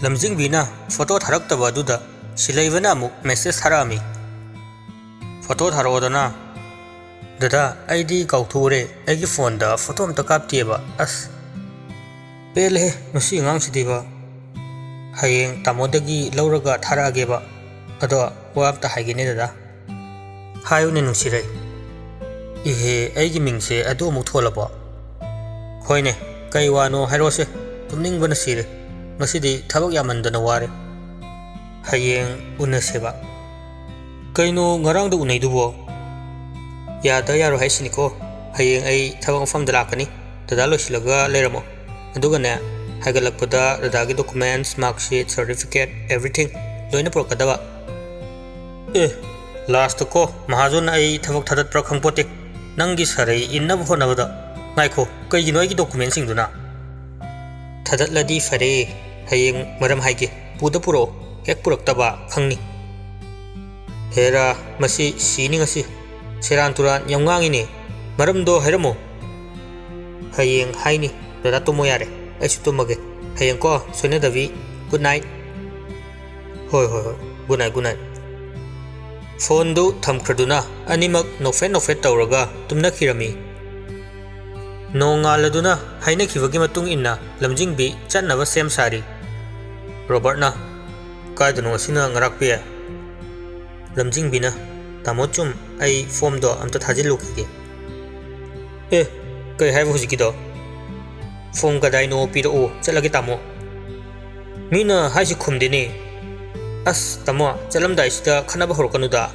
ꯂꯝꯖꯤꯡꯕꯤꯅ photo ꯊꯥꯔꯛꯇꯕ ꯑꯗꯨꯗ ꯁꯤꯂꯩꯕꯅ ꯑꯃꯨꯛ message ꯊꯥꯔꯛꯑꯝꯃꯤ꯫ Photo ꯊꯥꯔꯛꯑꯣꯗꯅ꯫ ꯗꯗꯥ ꯑꯩꯗꯤ ꯀꯥꯎꯊꯣꯛꯎꯔꯦ, ꯑꯩꯒꯤ ꯐꯣꯟꯗ ꯐꯣꯇꯣ ꯑꯝꯇ ꯀꯥꯞꯇꯦꯕ꯫ ꯑꯁ ꯄꯦꯜꯂꯦꯍꯦ ꯃꯁꯤ ꯑꯉꯥꯡꯁꯤꯗꯤꯕ꯫ ꯍꯌꯦꯡ ꯇꯥꯃꯣꯗꯒꯤ ꯂꯧꯔꯒ ꯊꯥꯔꯛꯑꯒꯦꯕ꯫ ꯑꯗꯣ ꯋꯥ ꯑꯝꯇ ꯍꯥꯏꯒꯦꯅꯦ ꯗꯗꯥ꯫ ꯍꯥꯏꯌꯨꯅꯦ ꯅꯨꯡꯁꯤꯔꯩ꯫ ꯏꯍꯦ ꯑꯩꯒꯤ ꯃꯤꯡꯁꯦ ꯑꯗꯨ ꯑꯃꯨꯛ ꯊꯣꯜꯂꯕꯣ? ꯍꯣꯏꯅꯦ ꯀꯩ ꯋꯥꯅꯣ ꯍꯥꯏꯔꯣꯁꯦ, ꯇꯨꯝꯅꯤꯡꯕꯅ ꯁꯤꯔꯦ, ꯉꯁꯤꯗꯤ ꯊꯕꯛ ꯌꯥꯝꯃꯟꯗꯅ ꯋꯥꯔꯦ꯫ ꯍꯌꯦꯡ ꯎꯅꯁꯦꯕ꯫ ꯀꯩꯅꯣ ꯉꯔꯥꯡꯗ ꯎꯅꯩꯗꯨꯕꯣ? ꯌꯥꯗ ꯌꯥꯔꯣꯏ ꯍꯥꯏꯁꯤꯅꯤꯀꯣ꯫ ꯍꯌꯦꯡ ꯑꯩ ꯊꯕꯛ ꯃꯐꯝꯗ ꯂꯥꯛꯀꯅꯤ, ꯗꯗꯥ ꯂꯣꯏꯁꯤꯜꯂꯒ ꯂꯩꯔꯝꯃꯣ꯫ ꯑꯗꯨꯒꯅꯦ ꯍꯥꯏꯒꯠꯂꯛꯄꯗ ꯗꯗꯥꯒꯤ ꯗꯣꯀꯨꯃꯦꯟꯠꯁ, ꯃꯥꯔꯛꯁꯤꯠ, ꯁꯥꯔꯇꯤꯐꯤꯀꯦꯠ ꯑꯦꯚ꯭ꯔꯤꯊꯤꯡ ꯂꯣꯏꯅ ꯄꯨꯔꯛꯀꯗꯕ꯫ ꯑꯦ ꯂꯥꯁꯇꯀꯣ ꯃꯍꯥꯖꯣꯟ ꯑꯩ ꯊꯕꯛ ꯊꯥꯗꯠꯄ꯭ꯔꯥ ꯈꯪꯄꯣꯠꯇꯦ, ꯅꯪꯒꯤ ꯁꯥꯔꯩ ꯏꯟꯅꯕ ꯍꯣꯠꯅꯕꯗ꯫ ꯉꯥꯏꯈꯣ ꯀꯩꯒꯤꯅꯣ ꯑꯩꯒꯤ ꯗꯣꯀꯨꯃꯦꯟꯠꯁꯤꯡꯗꯨꯅ? ꯊꯥꯗꯠꯂꯗꯤ ꯐꯔꯦ, ꯍꯌꯦꯡ ꯃꯔꯝ ꯍꯥꯏꯒꯦ, ꯄꯨꯔꯛꯑꯣ, ꯍꯦꯛ ꯄꯨꯔꯛꯇꯕ ꯈꯪꯅꯤ꯫ ꯍꯦꯔꯥ ꯃꯁꯤ ꯁꯤꯅꯤ ꯉꯁꯤ, ꯁꯦꯔꯥꯟ ꯇꯨꯔꯥꯟ ꯌꯥꯝ ꯉꯥꯡꯉꯤꯅꯦ, ꯃꯔꯝꯗꯣ ꯍꯥꯏꯔꯝꯃꯣ꯫ ꯍꯌꯦꯡ ꯍꯥꯏꯅꯤ, ꯗꯗꯥ ꯇꯨꯝꯃꯣ ꯌꯥꯔꯦ, ꯑꯩꯁꯨ ꯇꯨꯝꯃꯒꯦ, ꯍꯌꯦꯡꯀꯣ ꯁꯣꯏꯅꯗꯕꯤ, ꯒꯨꯗ ꯅꯥꯏꯠ꯫ ꯍꯣꯏ ꯒꯨꯗ ꯅꯥꯏꯠ꯫ ꯐꯣꯟꯗꯨ ꯊꯝꯈ꯭ꯔꯗꯨꯅ ꯑꯅꯤꯃꯛ ꯅꯣꯛꯐꯦꯠ ꯇꯧꯔꯒ ꯇꯨꯝꯅꯈꯤꯔꯝꯃꯤ꯫ ꯅꯣꯡꯉꯥꯜꯂꯗꯨꯅ ꯍꯥꯏꯅꯈꯤꯕꯒꯤ ꯃꯇꯨꯡ ꯏꯟꯅ ꯂꯝꯖꯤꯡꯕꯤ ꯆꯠꯅꯕ ꯁꯦꯝ ꯁꯥꯔꯤ꯫ ꯔꯣꯕꯔꯠꯅ ꯀꯥꯏꯗꯅꯣ ꯉꯁꯤꯅ ꯉꯔꯥꯛꯄꯤ? ꯂꯝꯖꯤꯡꯕꯤꯅ ꯇꯥꯃꯣ ꯆꯨꯝ, ꯑꯩ ꯐꯣꯝꯗꯣ ꯑꯝꯇ ꯊꯥꯖꯤꯜꯂꯨꯈꯤꯒꯦ꯫ ꯑꯦ ꯀꯩ ꯍꯥꯏꯕ ꯍꯧꯖꯤꯛꯀꯤꯗꯣ? ꯐꯣꯝ ꯀꯗꯥꯏꯅꯣ ꯄꯤꯔꯛꯑꯣ, ꯆꯠꯂꯒꯦ ꯇꯥꯃꯣ꯫ ꯃꯤꯅ ꯍꯥꯏꯁꯤ ꯈꯨꯝꯗꯦꯅꯦ꯫ ꯑꯁ ꯇꯥꯃꯣ ꯆꯠꯂꯝꯗꯥꯏꯁꯤꯗ ꯈꯠꯅꯕ ꯍꯧꯔꯛꯀꯅꯨꯗ꯫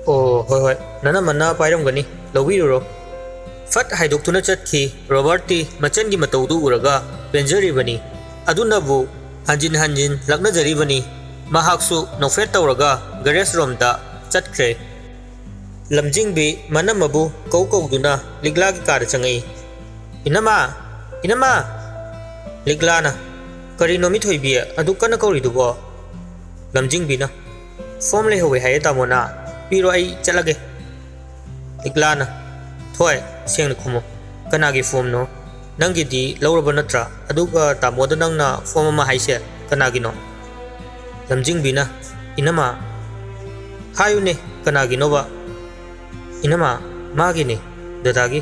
ꯑꯣ ꯍꯣꯏ ꯅꯅꯝꯃꯅ ꯄꯥꯏꯔꯝꯒꯅꯤ, ꯂꯧꯕꯤꯔꯨꯔꯣ꯫ ꯐꯠ ꯍꯥꯏꯗꯣꯛꯇꯨꯅ ꯆꯠꯈꯤ꯫ ꯔꯣꯕꯔꯠꯇꯤ ꯃꯆꯟꯒꯤ ꯃꯇꯧꯗꯨ ꯎꯔꯒ ꯄꯦꯟꯖꯔꯤꯕꯅꯤ, ꯑꯗꯨꯅꯕꯨ ꯍꯟꯖꯤꯟ ꯍꯟꯖꯤꯟ ꯂꯛꯅꯖꯔꯤꯕꯅꯤ꯫ ꯃꯍꯥꯛꯁꯨ ꯅꯣꯛꯐꯦꯠ ꯇꯧꯔꯒ ꯒꯦꯔꯦꯖ ꯔꯣꯝꯗ ꯆꯠꯈ꯭ꯔꯦ꯫ ꯂꯝꯖꯤꯡꯕꯤ ꯃꯅꯝꯃꯕꯨ ꯀꯧꯗꯨꯅ ꯂꯤꯛꯂꯥꯒꯤ ꯀꯥꯗ ꯆꯪꯉꯛꯏ꯫ ꯏꯅꯝꯃ! ꯂꯤꯛꯂꯥꯅ ꯀꯔꯤꯅꯣ ꯃꯤꯊꯣꯏꯕꯤ ꯑꯗꯨ ꯀꯟꯅ ꯀꯧꯔꯤꯗꯨꯕꯣ? ꯂꯝꯖꯤꯡꯕꯤꯅ ꯐꯣꯝ ꯂꯩꯍꯧꯋꯦ ꯍꯥꯏꯌꯦ ꯇꯥꯃꯣꯅ, ꯄꯤꯔꯣ ꯑꯩ ꯆꯠꯂꯒꯦ꯫ ꯂꯤꯛꯂꯥꯅ ꯊꯣꯏ ꯁꯦꯡꯅ ꯈꯨꯝꯃꯨ, ꯀꯅꯥꯒꯤ ꯐꯣꯝꯅꯣ? ꯅꯪꯒꯤꯗꯤ ꯂꯧꯔꯕ ꯅꯠꯇ꯭ꯔꯥ? ꯑꯗꯨꯒ ꯇꯥꯃꯣꯗ ꯅꯪꯅ ꯐꯣꯝ ꯑꯃ ꯍꯥꯏꯁꯦ ꯀꯅꯥꯒꯤꯅꯣ? ꯂꯝꯖꯤꯡꯕꯤꯅ ꯏꯅꯝꯃ ꯍꯥꯏꯌꯨꯅꯦ ꯀꯅꯥꯒꯤꯅꯣꯕ? ꯏꯅꯝꯃ ꯃꯥꯒꯤꯅꯦ, ꯗꯗꯥꯒꯤ꯫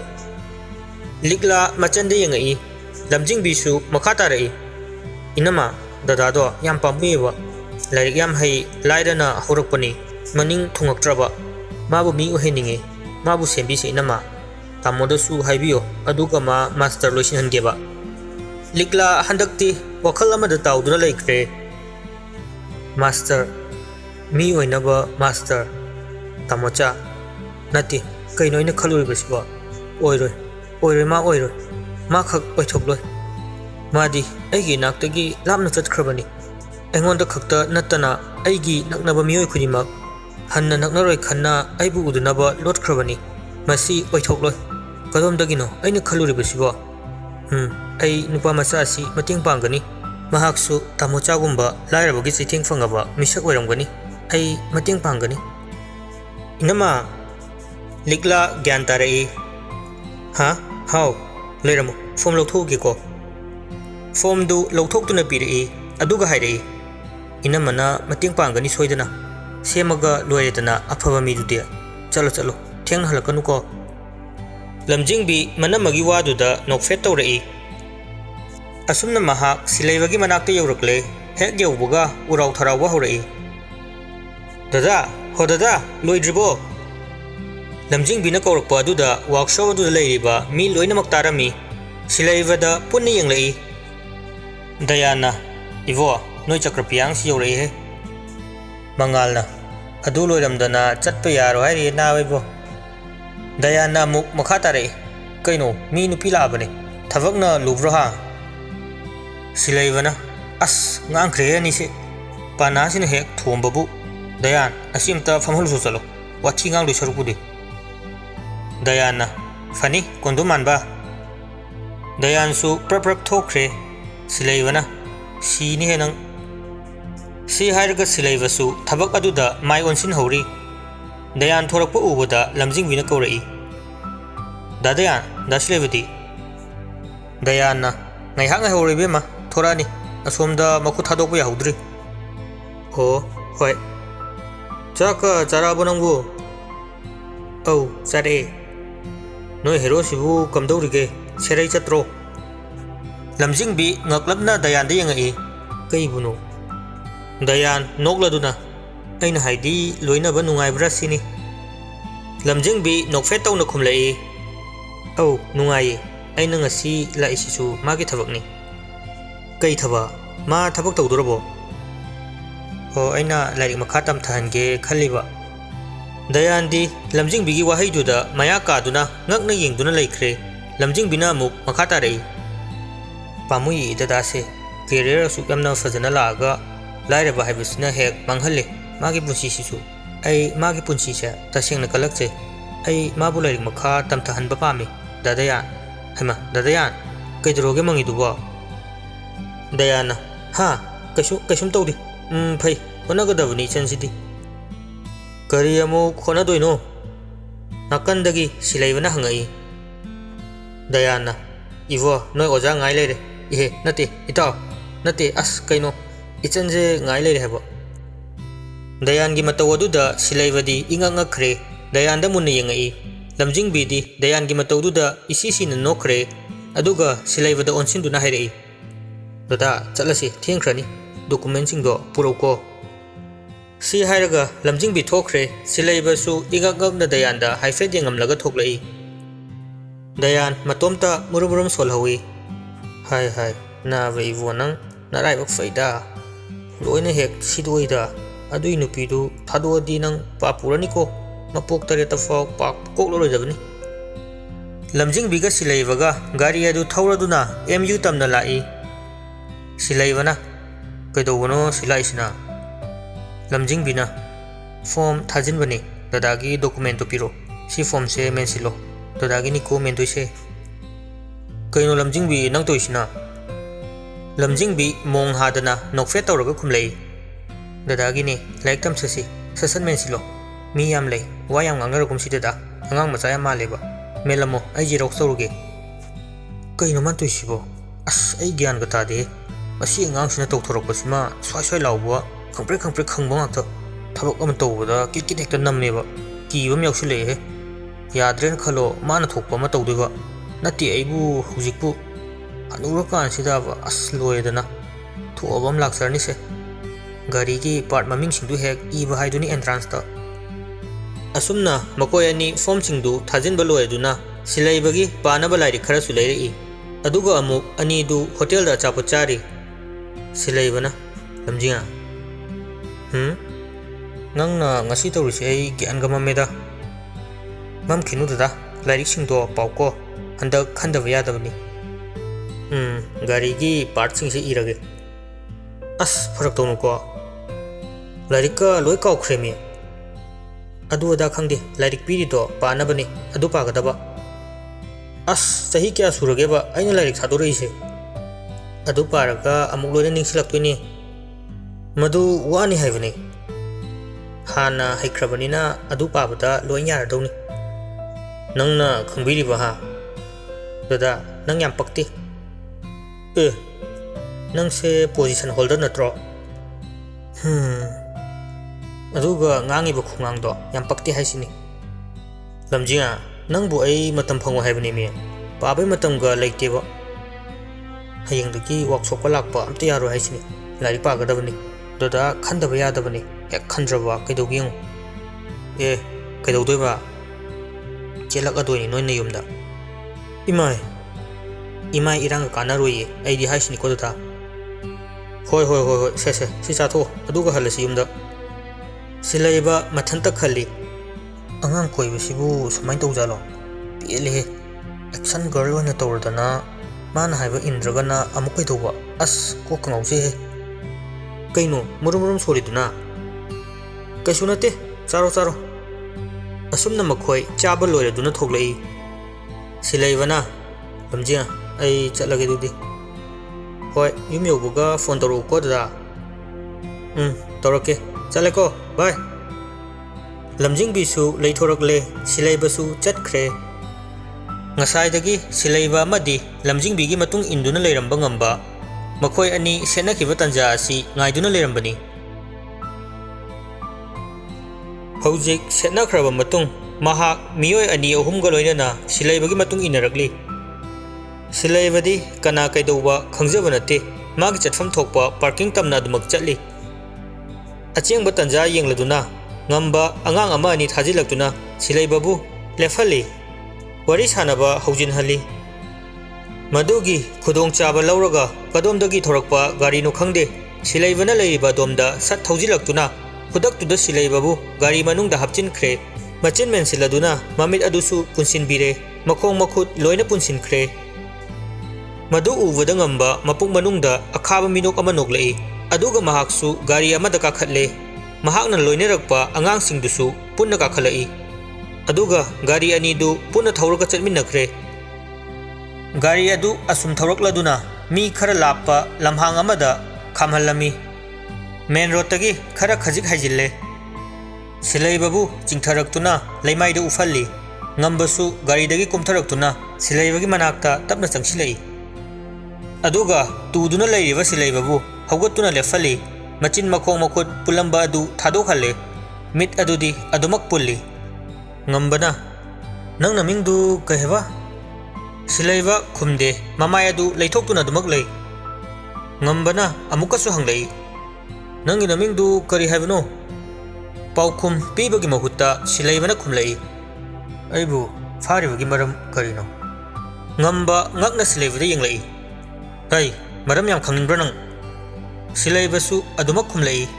ꯂꯤꯛꯂꯥ ꯃꯆꯟꯗ ꯌꯦꯡꯉꯛꯏ꯫ ꯂꯝꯖꯤꯡꯕꯤꯁꯨ ꯃꯈꯥ ꯇꯥꯔꯛꯏ꯫ ꯏꯅꯝꯃ ꯗꯗꯥꯗꯣ ꯌꯥꯝ ꯄꯥꯝꯃꯨꯏꯌꯦꯕ, ꯂꯥꯏꯔꯤꯛ ꯌꯥꯝ ꯍꯩ, ꯂꯥꯏꯔꯅ ꯍꯧꯔꯛꯄꯅꯤ, ꯃꯅꯤꯡ ꯊꯨꯡꯉꯛꯇ꯭ꯔꯕ, ꯃꯥꯕꯨ ꯃꯤ ꯑꯣꯏꯍꯟꯅꯤꯡꯉꯦ, ꯃꯥꯕꯨ ꯁꯦꯝꯕꯤꯁꯦ ꯏꯅꯝꯃ, ꯇꯥꯃꯣꯗꯁꯨ ꯍꯥꯏꯕꯤꯌꯣ, ꯑꯗꯨꯒ ꯃꯥ ꯃꯥꯁꯇꯔ ꯂꯣꯏꯁꯤꯟꯍꯟꯒꯦꯕ꯫ ꯂꯤꯛꯂꯥ ꯍꯟꯗꯛꯇꯤ ꯋꯥꯈꯜ ꯑꯃꯗ ꯇꯥꯎꯗꯨꯅ ꯂꯩꯈ꯭ꯔꯦ꯫ ꯃꯥꯁꯇꯔ, ꯃꯤ ꯑꯣꯏꯅꯕ ꯃꯥꯁꯇꯔ, ꯇꯥꯃꯣꯆꯥ, ꯅꯠꯇꯦ ꯀꯩꯅꯣ ꯑꯩꯅ ꯈꯜꯂꯨꯔꯤꯕꯁꯤꯕꯣ? ꯑꯣꯏꯔꯣꯏ ꯃꯥ ꯑꯣꯏꯔꯣꯏ, ꯃꯥ ꯈꯛ ꯑꯣꯏꯊꯣꯛꯂꯣꯏ, ꯃꯥꯗꯤ ꯑꯩꯒꯤ ꯏꯅꯥꯛꯇꯒꯤ ꯂꯥꯞꯅ ꯆꯠꯈ꯭ꯔꯕꯅꯤ, ꯑꯩꯉꯣꯟꯗ ꯈꯛꯇ ꯅꯠꯇꯅ ꯑꯩꯒꯤ ꯅꯛꯅꯕ ꯃꯤꯑꯣꯏ ꯈꯨꯗꯤꯡꯃꯛ ꯍꯟꯅ ꯅꯛꯅꯔꯣꯏ ꯈꯟꯅ ꯑꯩꯕꯨ ꯎꯗꯅꯕ ꯂꯣꯠꯈ꯭ꯔꯕꯅꯤ, ꯃꯁꯤ ꯑꯣꯏꯊꯣꯛꯂꯣꯏ, ꯀꯗꯣꯝꯗꯒꯤꯅꯣ ꯑꯩꯅ ꯈꯜꯂꯨꯔꯤꯕꯁꯤꯕꯣ? ꯑꯩ ꯅꯨꯄꯥ ꯃꯆꯥ ꯑꯁꯤ ꯃꯇꯦꯡ ꯄꯥꯡꯒꯅꯤ, ꯃꯍꯥꯛꯁꯨ ꯇꯥꯃꯣꯆꯥꯒꯨꯝꯕ ꯂꯥꯏꯔꯕꯒꯤ ꯆꯩꯊꯦꯡ ꯐꯪꯉꯕ ꯃꯤꯁꯛ ꯑꯣꯏꯔꯝꯒꯅꯤ, ꯑꯩ ꯃꯇꯦꯡ ꯄꯥꯡꯒꯅꯤ꯫ ꯏꯅꯝꯃ! ꯂꯤꯛꯂꯥ ꯒ꯭ꯌꯥꯟ ꯇꯥꯔꯛꯏ꯫ ꯍꯥꯎ ꯂꯩꯔꯝꯃꯣ, ꯐꯣꯝ ꯂꯧꯊꯣꯛꯎꯒꯦꯀꯣ꯫ ꯐꯣꯝꯗꯨ ꯂꯧꯊꯣꯛꯇꯨꯅ ꯄꯤꯔꯛꯏ, ꯑꯗꯨꯒ ꯍꯥꯏꯔꯛꯏ, ꯏꯅꯝꯃꯅ ꯃꯇꯦꯡ ꯄꯥꯡꯒꯅꯤ ꯁꯣꯏꯗꯅ, ꯁꯦꯝꯃꯒ ꯂꯣꯏꯔꯦꯗꯅ ꯑꯐꯕ ꯃꯤꯗꯨꯗꯤ, ꯆꯠꯂꯣ ꯊꯦꯡꯅ ꯍꯜꯂꯛꯀꯅꯨꯀꯣ꯫ ꯂꯝꯖꯤꯡꯕꯤ ꯃꯅꯝꯃꯒꯤ ꯋꯥꯗꯨꯗ ꯅꯣꯛꯐꯦꯠ ꯇꯧꯔꯛꯏ꯫ ꯑꯁꯨꯝꯅ ꯃꯍꯥꯛ ꯁꯤꯂꯩꯕꯒꯤ ꯃꯅꯥꯛꯇ ꯌꯧꯔꯛꯂꯦ꯫ ꯍꯦꯛ ꯌꯧꯕꯒ ꯎꯔꯥꯎ ꯊꯔꯥꯎꯕ ꯍꯧꯔꯛꯏ꯫ ꯗꯗꯥ ꯂꯣꯏꯗ꯭ꯔꯤꯕꯣ? ꯂꯝꯖꯤꯡꯕꯤꯅ ꯀꯧꯔꯛꯄ ꯑꯗꯨꯗ ꯋꯥꯔꯛꯁꯣꯞ ꯑꯗꯨꯗ ꯂꯩꯔꯤꯕ ꯃꯤ ꯂꯣꯏꯅꯃꯛ ꯇꯥꯔꯝꯃꯤ꯫ ꯁꯤꯂꯩꯕꯗ ꯄꯨꯟꯅ ꯌꯦꯡꯂꯛꯏ꯫ ꯗꯌꯥꯟꯅ ꯏꯕꯣ ꯅꯣꯏ ꯆꯀ꯭ꯔꯄꯤꯌꯥꯡꯁꯤ ꯌꯧꯔꯛꯏꯍꯦ꯫ ꯃꯉꯥꯜꯅ ꯑꯗꯨ ꯂꯣꯏꯔꯝꯗꯅ ꯆꯠꯄ ꯌꯥꯔꯣꯏ ꯍꯥꯏꯔꯤꯌꯦ ꯅꯥꯕ ꯏꯕꯣ꯫ ꯗꯌꯥꯟꯅ ꯑꯃꯨꯛ ꯃꯈꯥ ꯇꯥꯔꯛꯏ, ꯀꯩꯅꯣ ꯃꯤ ꯅꯨꯄꯤ ꯂꯥꯛꯑꯕꯅꯦ, ꯊꯕꯛꯅ ꯂꯨꯕ꯭ꯔꯣ ꯍꯥ? ꯁꯤꯂꯩꯕꯅ ꯑꯁ ꯉꯥꯡꯈ꯭ꯔꯦꯍꯦ ꯑꯅꯤꯁꯦ, ꯄꯥꯅꯥꯁꯤꯅ ꯍꯦꯛ ꯊꯣꯝꯕꯕꯨ꯫ ꯗꯌꯥꯟ ꯑꯁꯤ ꯑꯃꯇ ꯐꯝꯍꯜꯂꯨꯁꯨ ꯆꯠꯂꯣ, ꯋꯥꯊꯤ ꯉꯥꯡꯗꯣꯏ ꯁꯔꯨꯛꯄꯨꯗꯤ꯫ ꯗꯌꯥꯟꯅ ꯐꯅꯤ ꯀꯣꯟꯗꯣ ꯃꯥꯟꯕ꯫ ꯗꯌꯥꯟꯁꯨ ꯄ꯭ꯔꯞ ꯊꯣꯛꯈ꯭ꯔꯦ꯫ ꯁꯤꯂꯩꯕꯅ ꯁꯤꯅꯤꯍꯦ ꯅꯪ꯫ ꯁꯤ ꯍꯥꯏꯔꯒ ꯁꯤꯂꯩꯕꯁꯨ ꯊꯕꯛ ꯑꯗꯨꯗ ꯃꯥꯏ ꯑꯣꯟꯁꯤꯟꯍꯧꯔꯤ꯫ ꯗꯌꯥꯟ ꯊꯣꯔꯛꯄ ꯎꯕꯗ ꯂꯝꯖꯤꯡꯕꯤꯅ ꯀꯧꯔꯛꯏ꯫ ꯗꯥ ꯗꯌꯥꯟ, ꯗꯥ ꯁꯤꯂꯩꯕꯗꯤ? ꯗꯌꯥꯟꯅ ꯉꯥꯏꯍꯥꯛ ꯉꯥꯏꯍꯧꯔꯣ ꯏꯕꯦꯝꯃ, ꯊꯣꯔꯛꯑꯅꯤ, असोमदा मखु थादोक याहुद्री हो होय चाक चाराबो नंगु औ चारे नोय हेरो सिबु कमदौरिगे सेरै चत्रो लमजिंगबी ngaklamna dayan da yangai kaibuno dayan nokladuna aina haidi loina ba nungai bra sini lamjingbi nokfet tawna khumlai au nungai aina ngasi la isisu magi thabakni kai thaba ma thabak tawdurabo ho aina lairik makha tam thange khaliba dayan di lamjingbi gi wahai duda maya ka duna ngakna yengduna laikre lamjingbina muk makha tarai पामुई दादासे career सुकमना फजना लागा लाइरबा हाइबसना हेक मंगहले मागी पुंसीसिसु ऐ मागी पुंसीसे तसेंगना कलकचे ऐ माबु lyric मखा तमथहनबा पामी दादायान हेमा दादायान कैदरोगे मंगिदुबो दयाना हा कैसुम तौदी फै होनगदबनी चनसिदी करी अमु खोनदोइनो नाकंदगी सिलाइबना हंगई दयाना इवो नोय ओजा ngai लेरे इहे नते इताव नते अस कैनो इचनजे ngai लेरे हेबो दयान गी मतौ अदुदा सिलाइबदी इंगंगखरे दयान द मुन्ने यंगई लमजिंगबीदी दयान गी मतौ दुदा इसिसिन नोखरे अदुगा सिलाइबदा ओनसिनदुना हाइरई दादा चलसी थेंखरनी डॉक्यूमेंटसिंग दो पुरोको सी हाइरगा लमजिंगबी थोखरे सिलाइबसु इंगंगगना दयान दा हाइफेट यंगमलगा थोकलई दयान मतोमता मुरुमुरुम सोलहवी हाय हाय नावे इवो नंग नाराइबक फैदा लोइना हेक सिदोइदा अदुइ नुपीदु थादोदी नंग पापुरनिको मपोक तरेता फाव पाक कोकलोरदबनी लमजिंगबीगा सिलाइबगा गाड़ी अदु थौरदुना एमयू तमना लाई सिलाइबना कैदोबनो सिलाइसिना लमजिंगबीना फॉर्म थाजिनबनी दादागी डॉक्यूमेंट पिरो सी फॉर्म से मेंसिलो दादागी निको मेंदोइसे कैनो लमजिंगबी नंग तोइसिना लमजिंगबी मोंग हादना नोकफेट तौरगा खुमलई दादागी ने लाइक तम ससी ससन मेंसिलो मी याम लई वा याम ngangnaragum sidada angang macha ya maleba melamo ai ji rok soruge canoe मान तोइसिबो अस ai ज्ञान ga ta de asi angang sina tokthorok pasima swai swai lawbo khangpre khangbo ngakta thabok am tawbada kit hekta nammeba kibam yausile he याद्रेन खलो मान थोप मा तौदोबा नति आइबु हुजिकपु अनुरकान सिदाब अस लोयदना थोबम लाक्सरनी से गाड़ी की part ममिंग सिंदु हेक इबा हाइदुनी entrance ता असुमना मकोय अनि फॉर्म सिंदु थाजिनबा लोयदुना सिलाइबगी पानबा लाइरि खरा सु लेरई अदुगा अमुक अनि दु होटल दा चापो चारी सिलाइबना लमजिंगा नंगना ngasi तौरिसे ai ज्ञान गममेदा मम खिनु दादा लाइरिक सिंदो पाउको हंदक खंदब यादबनी गाड़ी की पार्ट सिंग से इरगे अस फरक तौनुको लाइरिक का लोय काउख्रेमी अदु अदा खंगदे लाइरिक पीरिदो पानबनी अदु पागदबा अस सही क्या सुरगेबा आइना लाइरिक सादोरइसे अदु पारगा अमुक लोयना निंगसिलक्तोइनी मदु वानी हाइबनी हाना हाइख्रबनीना अदु पाबदा लोय यारदौनी नंगना खंबिरिबा हा दादा नंग याम पक्ति नंग से पोजीशन होल्डर नत्रो अदुगा ngangiba khungangdo yam pakti haisini lamjinga nangbu ai matam phango haibani me pabai matam ga leiteba hayeng dagi workshop ka lakpa amta yaro haisini lari pa gadabani doda khandaba yadabani ek khandraba kaidogyang kaidodoi ba चेलक अदोनी नोइन युमदा इमाय इरांग कानारोये आइदी हाइसनि कोदता होय होय होय होय से सि चाथो अदुगा हलसि युमदा सिलाइबा मथंता खली अंगांग कोइबसिबु सुमाइन तौजालो पेले एक्शन गर्ल होना तौरदना मान हाइबा इंद्रगना अमुकै तौबा अस को कंगौसे हे कैनो मुरुमुरुम सोरिदुना कैसु नते चारो चारो असुमना मखोय चाबा लोयदुना थोगलई सिलाइबना लमजिंगा आई चलगे दुदी होय युम योबुगा फोन तौरको दादा तौरके चलेको bye लमजिंगबीसु लेथोरकले सिलाइबसु चटख्रे ngasai dagi silaiba amadi lamjingbi gi matung induna leiramba ngamba ꯃꯈꯣꯏ ꯑꯅꯤ ꯁꯦꯠꯅꯈꯤꯕ ꯇꯟꯖꯥ ꯑꯁꯤ ꯉꯥꯏꯗꯨꯅ ꯂꯩꯔꯝꯕꯅꯤ꯫ ꯍꯧꯖꯤꯛ ꯁꯦꯠꯅꯈ꯭ꯔꯕ ꯃꯇꯨꯡ ꯃꯍꯥꯛ ꯃꯤꯑꯣꯏ ꯑꯅꯤ ꯑꯍꯨꯝꯒ ꯂꯣꯏꯅꯅ ꯁꯤꯂꯩꯕꯒꯤ ꯃꯇꯨꯡ ꯏꯟꯅꯔꯛꯂꯤ꯫ ꯁꯤꯂꯩꯕꯗꯤ ꯀꯅꯥ ꯀꯩꯗꯧꯕ ꯈꯪꯖꯕ ꯅꯠꯇꯦ, ꯃꯥꯒꯤ ꯆꯠꯐꯝ ꯊꯣꯛꯄ ꯄꯥꯔꯀꯤꯡ ꯇꯝꯅ ꯑꯗꯨꯃꯛ ꯆꯠꯂꯤ꯫ ꯑꯆꯦꯡꯕ ꯇꯟꯖꯥ ꯌꯦꯡꯂꯗꯨꯅ ꯉꯝꯕ ꯑꯉꯥꯡ ꯑꯃ ꯑꯅꯤ ꯊꯥꯖꯤꯜꯂꯛꯇꯨꯅ ꯁꯤꯂꯩꯕꯕꯨ ꯂꯦꯞꯍꯜꯂꯤ, ꯋꯥꯔꯤ ꯁꯥꯅꯕ ꯍꯧꯖꯤꯟꯍꯜꯂꯤ꯫ ꯃꯗꯨꯒꯤ ꯈꯨꯗꯣꯡꯆꯥꯕ ꯂꯧꯔꯒ ꯀꯗꯣꯝꯗꯒꯤ ꯊꯧꯔꯛꯄ ꯒꯥꯔꯤꯅꯣ ꯈꯪꯗꯦ ꯁꯤꯂꯩꯕꯅ ꯂꯩꯔꯤꯕ ꯑꯗꯣꯝꯗ ꯁꯠ ꯊꯧꯖꯤꯜꯂꯛꯇꯨꯅ ꯈꯨꯗꯛꯇꯨꯗ ꯁꯤꯂꯩꯕꯕꯨ ꯒꯥꯔꯤ ꯃꯅꯨꯡꯗ ꯍꯥꯞꯆꯤꯟꯈ꯭ꯔꯦ, ꯃꯆꯤꯟ ꯃꯦꯟꯁꯤꯜꯂꯗꯨꯅ ꯃꯃꯤꯠ ꯑꯗꯨꯁꯨ ꯄꯨꯟꯁꯤꯟꯕꯤꯔꯦ, ꯃꯈꯣꯡ ꯃꯈꯨꯠ ꯂꯣꯏꯅ ꯄꯨꯟꯁꯤꯟꯈ꯭ꯔꯦ꯫ ꯃꯗꯨ ꯎꯕꯗ ꯉꯝꯕ ꯃꯄꯨꯛ ꯃꯅꯨꯡꯗ ꯑꯈꯥꯕ ꯃꯤꯅꯣꯛ ꯑꯃ ꯅꯣꯛꯂꯛꯏ, ꯑꯗꯨꯒ ꯃꯍꯥꯛꯁꯨ ꯒꯥꯔꯤ ꯑꯃꯗ ꯀꯥꯈꯠꯂꯦ, ꯃꯍꯥꯛꯅ ꯂꯣꯏꯅꯔꯛꯄ ꯑꯉꯥꯡꯁꯤꯡꯗꯨꯁꯨ ꯄꯨꯟꯅ ꯀꯥꯈꯠꯂꯛꯏ, ꯑꯗꯨꯒ ꯒꯥꯔꯤ ꯑꯅꯤꯗꯨ ꯄꯨꯟꯅ ꯊꯧꯔꯒ ꯆꯠꯃꯤꯟꯅꯈ꯭ꯔꯦ꯫ ꯒꯥꯔꯤ ꯑꯗꯨ ꯑꯁꯨꯝ ꯊꯧꯔꯛꯂꯗꯨꯅ ꯃꯤ ꯈꯔ ꯂꯥꯞꯄ ꯂꯝꯍꯥꯡ ꯑꯃꯗ ꯈꯥꯝꯍꯜꯂꯝꯃꯤ, ꯃꯦꯟ ꯔꯣꯗꯇꯒꯤ ꯈꯔ ꯈꯖꯤꯛ ꯍꯥꯏꯖꯤꯜꯂꯦ꯫ ꯁꯤꯂꯩꯕꯕꯨ ꯆꯤꯡꯊꯔꯛꯇꯨꯅ ꯂꯩꯃꯥꯏꯗ ꯎꯐꯜꯂꯤ, ꯉꯝꯕꯁꯨ ꯒꯥꯔꯤꯗꯒꯤ ꯀꯨꯝꯊꯔꯛꯇꯨꯅ ꯁꯤꯂꯩꯕꯒꯤ ꯃꯅꯥꯛꯇ ꯇꯞꯅ ꯆꯪꯁꯤꯜꯂꯛꯏ, ꯑꯗꯨꯒ ꯇꯨꯗꯨꯅ ꯂꯩꯔꯤꯕ ꯁꯤꯂꯩꯕꯕꯨ ꯍꯧꯒꯠꯇꯨꯅ ꯂꯦꯞꯍꯜꯂꯤ, ꯃꯆꯤꯟ ꯃꯈꯣꯡ ꯃꯈꯨꯠ ꯄꯨꯜꯂꯝꯕ ꯑꯗꯨ ꯊꯥꯗꯣꯛꯍꯜꯂꯦ, ꯃꯤꯠ ꯑꯗꯨꯗꯤ ꯑꯗꯨꯃꯛ ꯄꯨꯜꯂꯤ꯫ ꯉꯝꯕꯅ "ꯅꯪ ꯅꯃꯤꯡꯗꯨ ꯀꯩ ꯍꯥꯏꯕ?" ꯁꯤꯂꯩꯕ ꯈꯨꯝꯗꯦ, ꯃꯃꯥꯏ ꯑꯗꯨ ꯂꯩꯊꯣꯛꯇꯨꯅ ꯑꯗꯨꯃꯛ ꯂꯩ꯫ ꯉꯝꯕꯅ ꯑꯃꯨꯛꯀꯁꯨ ꯍꯪꯂꯛꯏ, "ꯅꯪꯒꯤ ꯅꯃꯤꯡꯗꯨ ꯀꯔꯤ ꯍꯥꯏꯕꯅꯣ?" ꯄꯥꯎꯈꯨꯝ ꯄꯤꯕꯒꯤ ꯃꯍꯨꯠꯇ ꯁꯤꯂꯩꯕꯅ ꯈꯨꯝꯂꯛꯏ, "ꯑꯩꯕꯨ ꯐꯥꯔꯤꯕꯒꯤ ꯃꯔꯝ ꯀꯔꯤꯅꯣ?" ꯉꯝꯕ ꯉꯛꯅ ꯁꯤꯂꯩꯕꯗ ꯌꯦꯡꯂꯛꯏ, "ꯍꯩ, ꯃꯔꯝ ꯌꯥꯝ ꯈꯪꯅꯤꯡꯕ꯭ꯔꯥ ꯅꯪ?" ꯁꯤꯂꯩꯕꯁꯨ ꯑꯗꯨꯃꯛ ꯈꯨꯝꯂꯛꯏ,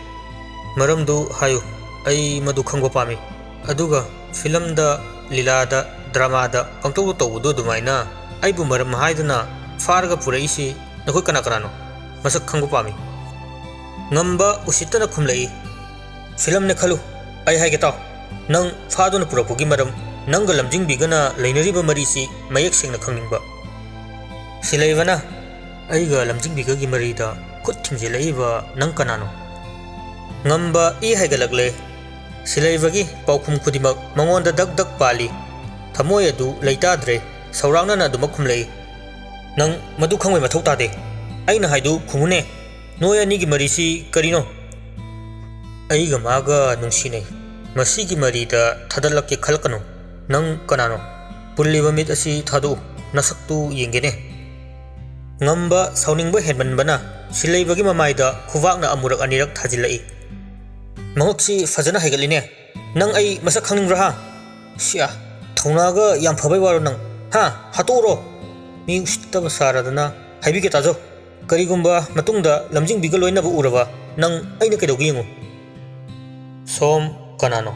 "ꯃꯔꯝꯗꯨ ꯍꯥꯏꯌꯨ, ꯑꯩ ꯃꯗꯨ ꯈꯪꯕ ꯄꯥꯝꯃꯤ, ꯑꯗꯨꯒ ꯐꯤꯂꯝꯗ, ꯂꯤꯂꯥꯗ, ꯗ꯭ꯔꯃꯥꯗ ꯄꯪꯇꯧꯗ ꯇꯧꯕꯗꯨ ꯑꯗꯨꯃꯥꯏꯅ ꯑꯩꯕꯨ ꯃꯔꯝ ꯍꯥꯏꯗꯨꯅ ꯐꯥꯔꯒ ꯄꯨꯔꯛꯏꯁꯤ ꯅꯈꯣꯏ ꯀꯅꯥ ꯀꯅꯥꯅꯣ? ꯃꯁꯛ ꯈꯪꯕ ꯄꯥꯝꯃꯤ." ꯉꯝꯕ ꯎꯁꯤꯠꯇꯅ ꯈꯨꯝꯂꯛꯏ, "ꯐꯤꯂꯝꯅꯦ ꯈꯜꯂꯨ, ꯑꯩ ꯍꯥꯏꯒꯦ ꯇꯥꯎ, ꯅꯪ ꯐꯥꯗꯨꯅ ꯄꯨꯔꯛꯄꯒꯤ ꯃꯔꯝ, ꯅꯪꯒ ꯂꯝꯖꯤꯡꯕꯤꯒꯅ ꯂꯩꯅꯔꯤꯕ ꯃꯔꯤꯁꯤ ꯃꯌꯦꯛ ꯁꯦꯡꯅ ꯈꯪꯅꯤꯡꯕ." ꯁꯤꯂꯩꯕꯅ "ꯑꯩꯒ ꯂꯝꯖꯤꯡꯕꯤꯒꯒꯤ ꯃꯔꯤꯗ ꯈꯨꯠ ꯊꯤꯡꯖꯤꯜꯂꯛꯏꯕ ꯅꯪ ꯀꯅꯥꯅꯣ?" ꯉꯝꯕ ꯏ ꯍꯥꯏꯒꯠꯂꯛꯂꯦ, ꯁꯤꯂꯩꯕꯒꯤ ꯄꯥꯎꯈꯨꯝ ꯈꯨꯗꯤꯡꯃꯛ ꯃꯉꯣꯟꯗ ꯗꯛ ꯗꯛ ꯄꯥꯜꯂꯤ, ꯊꯃꯣꯏ ꯑꯗꯨ ꯂꯩꯇꯥꯗ꯭ꯔꯦ, ꯁꯧꯔꯥꯡꯅꯅ ꯑꯗꯨꯃꯛ ꯈꯨꯝꯂꯛꯏ, "ꯅꯪ ꯃꯗꯨ ꯈꯪꯕꯩ ꯃꯊꯧ ꯇꯥꯗꯦ, ꯑꯩꯅ ꯍꯥꯏꯗꯨ ꯈꯨꯝꯃꯨꯅꯦ, ꯅꯣꯏ ꯑꯅꯤꯒꯤ ꯃꯔꯤꯁꯤ ꯀꯔꯤꯅꯣ?" "ꯑꯩꯒ ꯃꯥꯒ ꯅꯨꯡꯁꯤꯅꯩ, ꯃꯁꯤꯒꯤ ꯃꯔꯤꯗ ꯊꯗꯠꯂꯛꯀꯦ ꯈꯜꯂꯛꯀꯅꯨ, ꯅꯪ ꯀꯅꯥꯅꯣ? ꯄꯨꯜꯂꯤꯕ ꯃꯤꯠ ꯑꯁꯤ ꯊꯥꯗꯣꯛꯎ, ꯅꯁꯛꯇꯨ ꯌꯦꯡꯒꯦꯅꯦ." ꯉꯝꯕ ꯁꯥꯎꯅꯤꯡꯕ ꯍꯦꯟꯃꯟꯕꯅ ꯁꯤꯂꯩꯕꯒꯤ ꯃꯃꯥꯏꯗ ꯈꯨꯕꯥꯛꯅ ꯑꯃꯨꯔꯛ ꯑꯅꯤꯔꯛ ꯊꯥꯖꯤꯜꯂꯛꯏ, "ꯃꯉꯛꯁꯤ ꯐꯖꯅ ꯍꯩꯒꯠꯂꯤꯅꯦ, ꯅꯪ ꯑꯩ ꯃꯁꯛ ꯈꯪꯅꯤꯡꯕ꯭ꯔꯥ ꯍꯥ? ꯁꯤꯌꯥ, ꯊꯧꯅꯥꯒ ꯌꯥꯝ ꯐꯕꯩ ꯋꯥꯔꯣ ꯅꯪ, ꯍꯥ? ꯍꯥꯠꯇꯣꯛꯎꯔꯣ." "ꯃꯤ ꯎꯁꯤꯠꯇꯕ ꯁꯥꯔꯗꯅ ꯍꯥꯏꯕꯤꯒꯦ ꯇꯥꯖꯧ, ꯀꯔꯤꯒꯨꯝꯕ ꯃꯇꯨꯡꯗ ꯂꯝꯖꯤꯡꯕꯤꯒ ꯂꯣꯏꯅꯕ ꯎꯔꯕ ꯅꯪ ꯑꯩꯅ ꯀꯩꯗꯧꯒꯦ ꯌꯦꯡꯉꯨ." "ꯁꯣꯝ ꯀꯅꯥꯅꯣ?"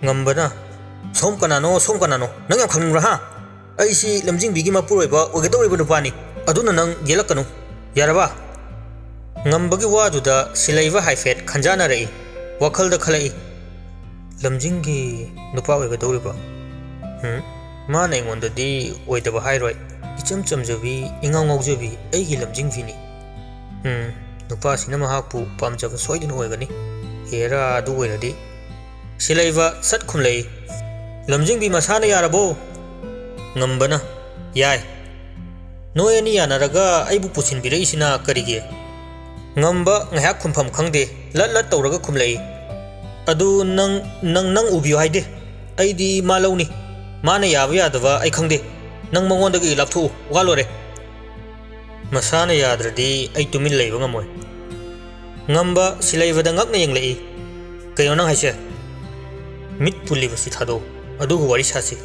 ꯉꯝꯕꯅ "ꯁꯣꯝ ꯀꯅꯥꯅꯣ, ꯁꯣꯝ ꯀꯅꯥꯅꯣ, ꯅꯪ ꯌꯥꯝ ꯈꯪꯅꯤꯡꯕ꯭ꯔꯥ ꯍꯥ? ꯑꯩꯁꯤ ꯂꯝꯖꯤꯡꯕꯤꯒꯤ ꯃꯄꯨꯔꯣꯏꯕ ꯑꯣꯏꯒꯗꯧꯔꯤꯕ ꯅꯨꯄꯥꯅꯤ, ꯑꯗꯨꯅ ꯅꯪ ꯌꯦꯜꯂꯛꯀꯅꯨ, ꯌꯥꯔꯕ?" ꯉꯝꯕꯒꯤ ꯋꯥꯗꯨꯗ ꯁꯤꯂꯩꯕ ꯍꯥꯏꯐꯦꯠ ꯈꯟꯖꯥꯟꯅꯔꯛꯏ, ꯋꯥꯈꯜꯗ ꯈꯜꯂꯛꯏ, "ꯂꯝꯖꯤꯡꯒꯤ ꯅꯨꯄꯥ ꯑꯣꯏꯒꯗꯧꯔꯤꯕ? ꯃꯥꯅ ꯑꯩꯉꯣꯟꯗꯗꯤ ꯑꯣꯏꯗꯕ ꯍꯥꯏꯔꯣꯏ, ꯏꯆꯝ ꯆꯝꯖꯕꯤ, ꯏꯉꯥꯎ ꯉꯥꯎꯖꯕꯤ ꯑꯩꯒꯤ ꯂꯝꯖꯤꯡꯕꯤꯅꯤ꯫ ꯅꯨꯄꯥꯁꯤꯅ ꯃꯍꯥꯛꯄꯨ ꯄꯥꯝꯖꯕ ꯁꯣꯏꯗꯅ ꯑꯣꯏꯒꯅꯤ, ꯍꯦꯔꯥ ꯑꯗꯨ ꯑꯣꯏꯔꯗꯤ." ꯁꯤꯂꯩꯕ ꯁꯠ ꯈꯨꯝꯂꯛꯏ, "ꯂꯝꯖꯤꯡꯕꯤ ꯃꯁꯥꯅ ꯌꯥꯔꯕꯣ?" ꯉꯝꯕꯅ "ꯌꯥꯏ." "ꯅꯣꯏ ꯑꯅꯤ ꯌꯥꯅꯔꯒ ꯑꯩꯕꯨ ꯄꯨꯁꯤꯟꯕꯤꯔꯛꯏꯁꯤꯅ ꯀꯔꯤꯒꯤ?" ꯉꯝꯕ ꯉꯥꯏꯍꯥꯛ ꯈꯨꯝꯐꯝ ꯈꯪꯗꯦ, ꯂꯠ ꯂꯠ ꯇꯧꯔꯒ ꯈꯨꯝꯂꯛꯏ, "ꯑꯗꯨ ꯅꯪ ꯎꯕꯤꯌꯨ ꯍꯥꯏꯗꯦ, ꯑꯩꯗꯤ ꯃꯥ ꯂꯧꯅꯤ, ꯃꯥꯅ ꯌꯥꯕ ꯌꯥꯗꯕ ꯑꯩ ꯈꯪꯗꯦ, ꯅꯪ ꯃꯉꯣꯟꯗꯒꯤ ꯂꯥꯞꯊꯣꯛꯎ, ꯋꯥ ꯂꯣꯏꯔꯦ." "ꯃꯁꯥꯅ ꯌꯥꯗ꯭ꯔꯗꯤ ꯑꯩ ꯇꯨꯃꯤꯟ ꯂꯩꯕ ꯉꯝꯃꯣꯏ." ꯉꯝꯕ ꯁꯤꯂꯩꯕꯗ ꯉꯛꯅ ꯌꯦꯡꯂꯛꯏ, "ꯀꯩꯅꯣ ꯅꯪ ꯍꯥꯏꯁꯦ?" "ꯃꯤꯠ ꯄꯨꯜꯂꯤꯕꯁꯤ ꯊꯥꯗꯣꯛꯎ, ꯑꯗꯨꯒ ꯋꯥꯔꯤ ꯁꯥꯁꯤ."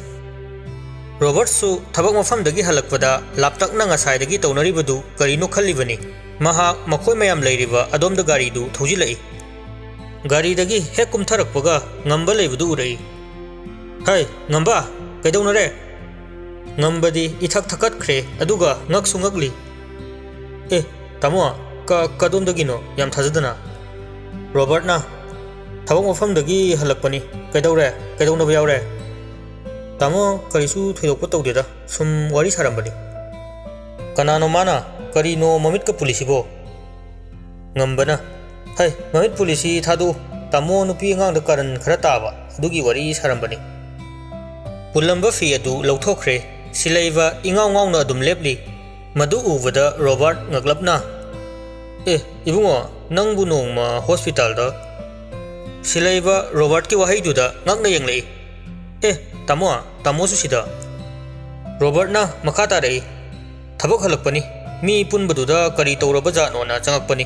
ꯔꯣꯕꯔꯠꯁꯨ ꯊꯕꯛ ꯃꯐꯝꯗꯒꯤ ꯍꯜꯂꯛꯄꯗ ꯂꯥꯞꯇꯛꯅ ꯉꯁꯥꯏꯗꯒꯤ ꯇꯧꯅꯔꯤꯕꯗꯨ ꯀꯔꯤꯅꯣ ꯈꯜꯂꯤꯕꯅꯤ, ꯃꯍꯥꯛ ꯃꯈꯣꯏ ꯃꯌꯥꯝ ꯂꯩꯔꯤꯕ ꯑꯗꯣꯝꯗ ꯒꯥꯔꯤꯗꯨ ꯊꯧꯖꯤꯜꯂꯛꯏ, ꯒꯥꯔꯤꯗꯒꯤ ꯍꯦꯛ ꯀꯨꯝꯊꯔꯛꯄꯒ ꯉꯝꯕ ꯂꯩꯕꯗꯨ ꯎꯔꯛꯏ, "ꯍꯩ ꯉꯝꯕ, ꯀꯩꯗꯧꯅꯔꯦ?" ꯉꯝꯕꯗꯤ ꯏꯊꯛ ꯊꯛꯀꯠꯈ꯭ꯔꯦ, ꯑꯗꯨꯒ ꯉꯛꯁꯨ ꯉꯛꯂꯤ, "ꯑꯦ ꯇꯥꯃꯣ, ꯀꯗꯣꯝꯗꯒꯤꯅꯣ, ꯌꯥꯝ ꯊꯥꯖꯗꯅ." ꯔꯣꯕꯔꯠꯅ "ꯊꯕꯛ ꯃꯐꯝꯗꯒꯤ ꯍꯜꯂꯛꯄꯅꯤ, ꯀꯩꯗꯧꯔꯦ, ꯀꯩꯗꯧꯅꯕ ꯌꯥꯎꯔꯦ?" "ꯇꯥꯃꯣ, ꯀꯔꯤꯁꯨ ꯊꯣꯏꯗꯣꯛꯄ ꯇꯧꯗꯦꯗ, ꯁꯨꯝ ꯋꯥꯔꯤ ꯁꯥꯔꯝꯕꯅꯤ." "ꯀꯅꯥꯅꯣ ꯃꯥꯅ, ꯀꯔꯤꯅꯣ ꯃꯃꯤꯠꯀ ꯄꯨꯜꯂꯤꯁꯤꯕꯣ?" ꯉꯝꯕꯅ "ꯍꯩ, ꯃꯃꯤꯠ ꯄꯨꯜꯂꯤꯁꯤ ꯊꯥꯗꯣꯛꯎ, ꯇꯥꯃꯣ ꯅꯨꯄꯤ ꯑꯉꯥꯡꯗ ꯀꯥꯔꯟ ꯈꯔ ꯇꯥꯕ, ꯑꯗꯨꯒꯤ ꯋꯥꯔꯤ ꯁꯥꯔꯝꯕꯅꯤ." ꯄꯨꯜꯂꯝꯕ ꯐꯤ ꯑꯗꯨ ꯂꯧꯊꯣꯛꯈ꯭ꯔꯦ, ꯁꯤꯂꯩꯕ ꯏꯉꯥꯎ ꯉꯥꯎꯅ ꯑꯗꯨꯝ ꯂꯦꯞꯂꯤ, ꯃꯗꯨ ꯎꯕꯗ ꯔꯣꯕꯥꯔꯠ ꯉꯛꯂꯞꯅ ए इबुंगो नंगबु नोंगमा हॉस्पिटल दा सिलाइबा रॉबर्ट की वहाई दुदा ngakna yenglei ए तामो तामोसु सिदा रॉबर्ट ना मखा तारei थबक हलकपनी मी पुनबदुदा करी तौरब जानो ना चंगकपनी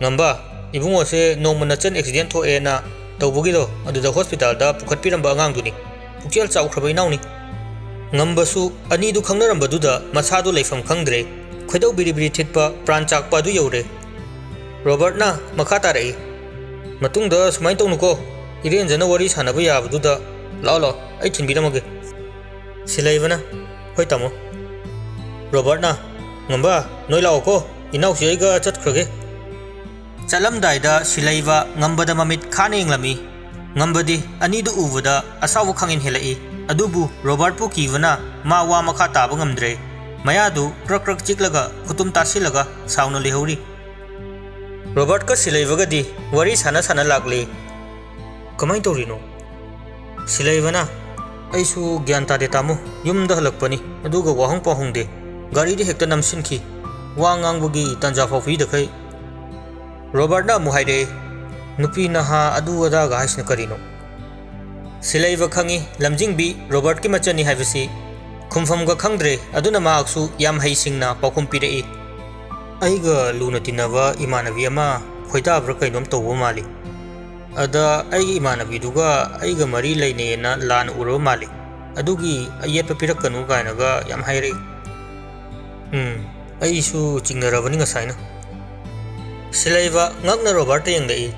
ngamba ibungo se nongmana chen accident tho e na tawbugido aduda hospital da pukhat piramba angang duni pukchel chau khrabai nauni ngamba su ani du khangnaram baduda masa du leifam khangdre khoidau biri biri thitpa pran chakpa du yore Robert ना मखा तारई मतुंग the सुमाइन तौनु को इरेन जना worry सानबा याबदुदा लाओ लाओ आई थिनबिरमगे सिलाइबना होय तामो Robert ना ngamba noi lao ko inau sei ga chatkhroge chalamdaida silaiba ngambada mamit khane inglami ngambadi ani du ubada asawu khangin helai adubu robert pu kiwana ma wa makha taba ngamdre maya du krak krak chiklaga khutum tasilaga sauna lehori Robert का सिलाइबगदी worry साना साना लागले कमाई तौरीनो सिलाइबना ऐसु ज्ञान तादे तामो युमद हलकपनी अदुगा वाहंग पाहुंगदे गाड़ी दे हेक्ता नमसिनखी वा ngangbगी तंजा फाफी दखै Robert ना मुहाइरे नुपी नहा अदु अदा गाइसन करिनो सिलाइब खंगी लमजिंगबी रॉबर्ट की मचनी हाइबसी खुमफमगा खंगद्रे अदुना माक्सु याम हैसिंगना पाखुम पिरई aiga luna tinaba imanabi ama khoidabra kainom tawbo mali ada ai imanabi duga aiga mari laine na lan uro mali adugi ayetpa pirakanu gainaga yam haire ai su chingnarabani ngasaina silaiba ngakna robert yengdai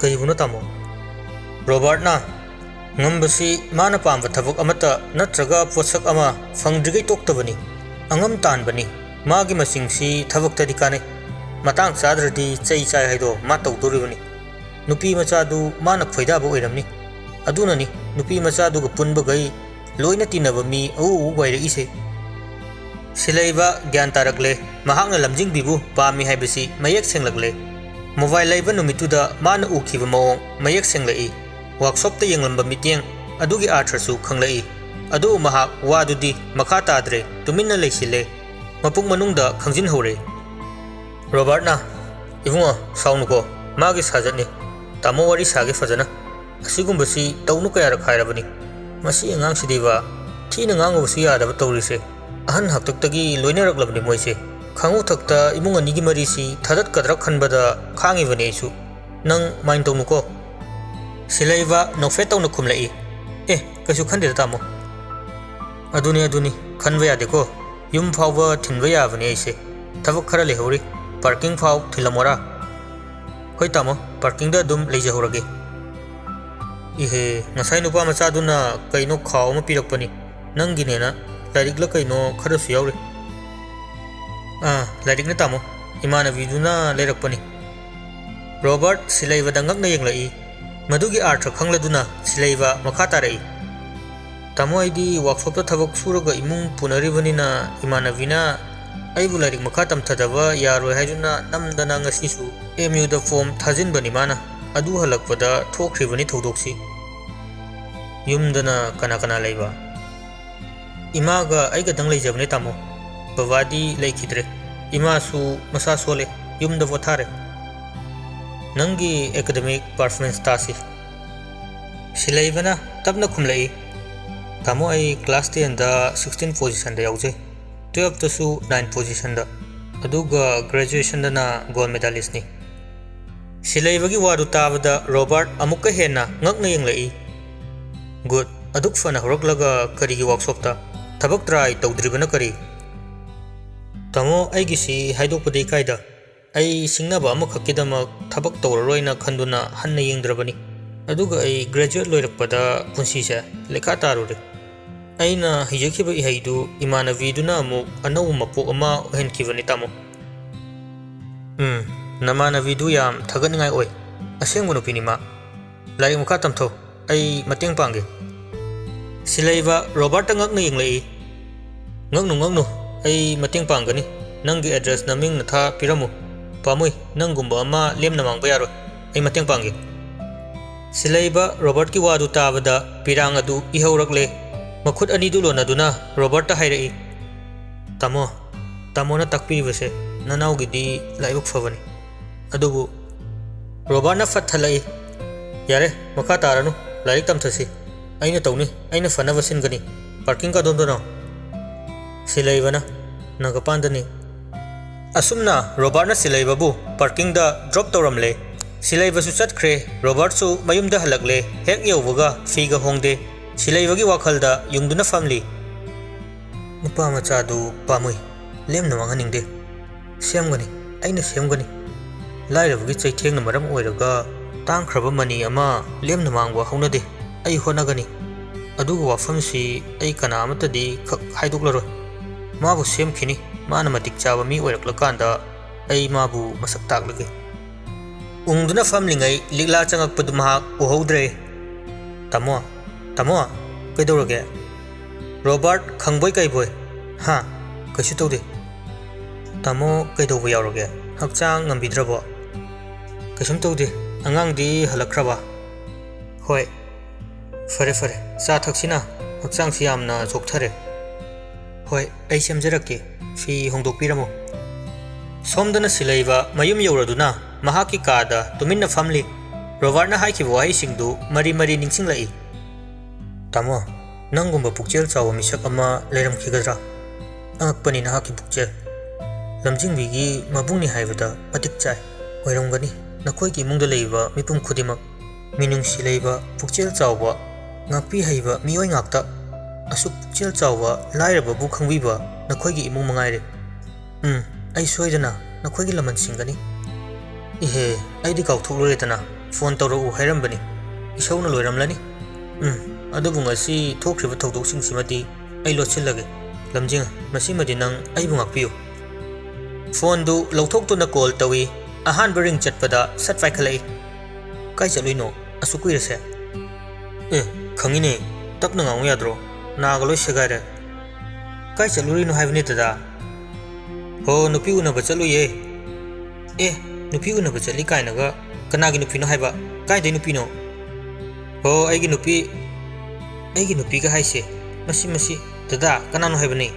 kaibuna tamo robert na ngambasi mana pamba thabak amata natraga posak ama fangdrigai toktabani angam tanbani मागी मसिंगसी थबक्तदी काने मतंग चाद्रदी चई चाय हाइदो मा तौदोरिबनी नुपी मचादु माना खोइदाबो ओइरमनी अदुननी नुपी मचादु ग पुनबगै लोइना तिनब मी औ wire इसे सिलाइबा ज्ञान तारकले महांगना लमजिंग बिबु पामी हाइबसी मयक सेंगलगले मोबाइल लाइबा नुमितुदा माना उखिबा मओंग मयक सेंगलई वर्कशॉप त यंगलंबा मिटिंग अदुगी आर्थरसु खंगलई अदु महाक वादुदी मखा ताद्रे तुमिन्ना लेसिले मपुंग मनुंगदा खंजिन होरे रॉबर्ट ना इबुंगो साउनुको मागी साजनी तामो वरी सागे फजना असिगुंबसी तौनु कया रखायरबनी मसी अंगांग सिदिबा थीना nganगबसी यादब तौरिसे अहन हक्तक्तगी लोइनरकलबनी मोइसे खांगु थक्ता इमुंग अनिगी मरीसी थदत कदरा खनबदा खांगिबनेसु नंग माइन तौनुको सिलाइबा नोफे तौनु खुमलाई ए कछु खंदेदा तामो अदुनी खनबा यादेको युम फाउबा थिनबा याबने ऐसे थबक खरा लेहौरी पार्किंग फाउ थिलमोरा होय तामो पार्किंग दा दुम लेजहौरगे इहे नसाई नुपा मचादुना कइनो खाव म पिरकपनी नंगिनेना लाइरिक ल कइनो खरसु यावरे लाइरिक न तामो इमानबीदुना लेरकपनी रॉबर्ट सिलाइबा दंगक न यंगलई मदुगी आर्थ खंगलदुना सिलाइबा मखा तारई तामो आइदी वर्कशॉप थबक सुरगा इमुंग पुनरिबनिना इमानबीना आइबु लाइरिक मखा तमथदबा यारोय हाइजुना नमदना ngasisu MU दा फॉर्म थाजिनबनी माना अदु हलकपदा थोख्रिबनी थौदोक्सी युमदना कना कना लेबा इमागा आइगा दंग लेजबने तामो बवादी लेखिद्रे इमासु मसा सोले युमदा वथारे नंगी एकेडमिक परफॉर्मेंस तासी सिलाइबना तबना खुमलाई तामो आई क्लास 10 दा 16 पोजीशन दा याउजे 12 तसु 9 पोजीशन दा अदुगा ग्रेजुएशन दना गोल्ड मेडलिस्ट नि सिलाइबगी वारु ताबदा रॉबर्ट अमुक्का हेना ngakna yenglai गुड अदुक फना हरकलगा करिगी वर्कशॉप ता थबक ट्राई तौद्रिबना करी तामो आइगिसी हाइदोकपदि कायदा आई सिंगनाबा अमखक्किदमक थबक तौररोइना खंदुना हन्ना येंद्रबनी अदुगा आई ग्रेजुएट लोइरकपदा पुंसीसे लेखा तारुरे अना हिजखिबा इहैदु इमानबीदुना अमुक अनौ मपोक अमा ओहेनखिबनी तामो नमानबीदु याम थगनिंगाय ओय असेंगबु नुपिनिमा लाइरिक मखा तमथो आई मतेंग पांगे सिलाइबा रॉबर्ट ngakna yenglai ngaknu आई मतेंग पांगनी नंगी एड्रेस नमिंग नथा पिरमु पामुई नंगुंबा अमा लेमना मांगबा यारोय आई मतेंग पांगे सिलाइबा रॉबर्ट की वादु ताबदा पिरांग अदु इहौरकले मखुद अनिदु लोनादुना रॉबर्ट हाइरई तामोना ताकपिबसे ननाउगिदी लाइबक फबनी अदुबु रोबर्टना फट थलई यारे मखा तारनु लाइक तमथसी अइना तौनी अइना फनब सिनगनी पार्किंग का दोंदो न सिलैबना नगपांदनी असुमना रोबर्टना सिलैबबु पार्किंग दा ड्रॉप तौरमले सिलैबसु चटख्रे रोबर्टसु मयुमदा हलकले हेक यौबगा फीगा होंगदे सिलैबगी वाखलदा युंगदुना फमली नुपा मचादु पामुई लेमना मांगनिंगदे सेमगनी अइना सेमगनी लाइरबगी चैथेंगना मरम ओइरगा तांख्रबा मनी अमा लेमना मांगवा हौनदे अइ होनगनी अदुगु वाफमसी अइ कनामतदी खक हाइदोक्लरो माबु सेमखिनी माना मतिक चाबा मी ओइरक्लकांदा अइ माबु मसक ताकलगे उंगदुना फमलिंगै लिगला चंगकपदु महाक उहौद्रे तमो तमो कैदौरगे रोबर्ट खंगबोय कैबोय हा कैसु तौदे तमो कैदौबो यावरगे हक्चांग ngambidrabo कैसुम तौदे अंगांगदी हलक्खरबा होय फरे फरे चा थक्सिना हक्चांग सि यामना जोगथरे होय अइ सेमजरके फी होंदोकपिरमो सोमदना सिलैबा मयुम यौरदुना महाकी कादा तुमिन्ना फमली रोबर्टना हाइखिबो वाहिसिंगदु मरी मरी निंगसिंगलाई तमो नंगुंबा पुक्चेल चाव मिसक अमा लेरमखिगद्रा अंगकपनि नहाकी पुक्चेल लमजिंगबिगी मबुंगनि हाइबदा मतिक चाय ओइरमगनी नखोइगी इमुंगदा लेइबा मिपुम खुदिमक मिनुंग सिलैबा पुक्चेल चावबा ngakpi haiba mioi ngakta asuk chel chawa lairaba bu khangbiba nakhoigi imung mangaire ai soidana nakhoigi laman singani ihe ai di kauk thuklo retana phone tawro u hairam bani ishauna loiramlani adu bunga si thokriba thokdok sing simati ai lochilage lamjing masi madi nang ai bungak piu phone du lauthok tu na call tawi ahan bering chatpada sat fai khalai kai chaluino asukui rese खंगिने तपना गाँव याद्रो नागलो सेगारे काय चलुरीनो हाइबने तदा हो नुपी उनब चलुये नुपी उनब चली कायनगा कनागी नुपीनो हाइबा कायदे नुपीनो हो आइगी नुपी का हाइसे मसी मसी तदा कनानो हाइबने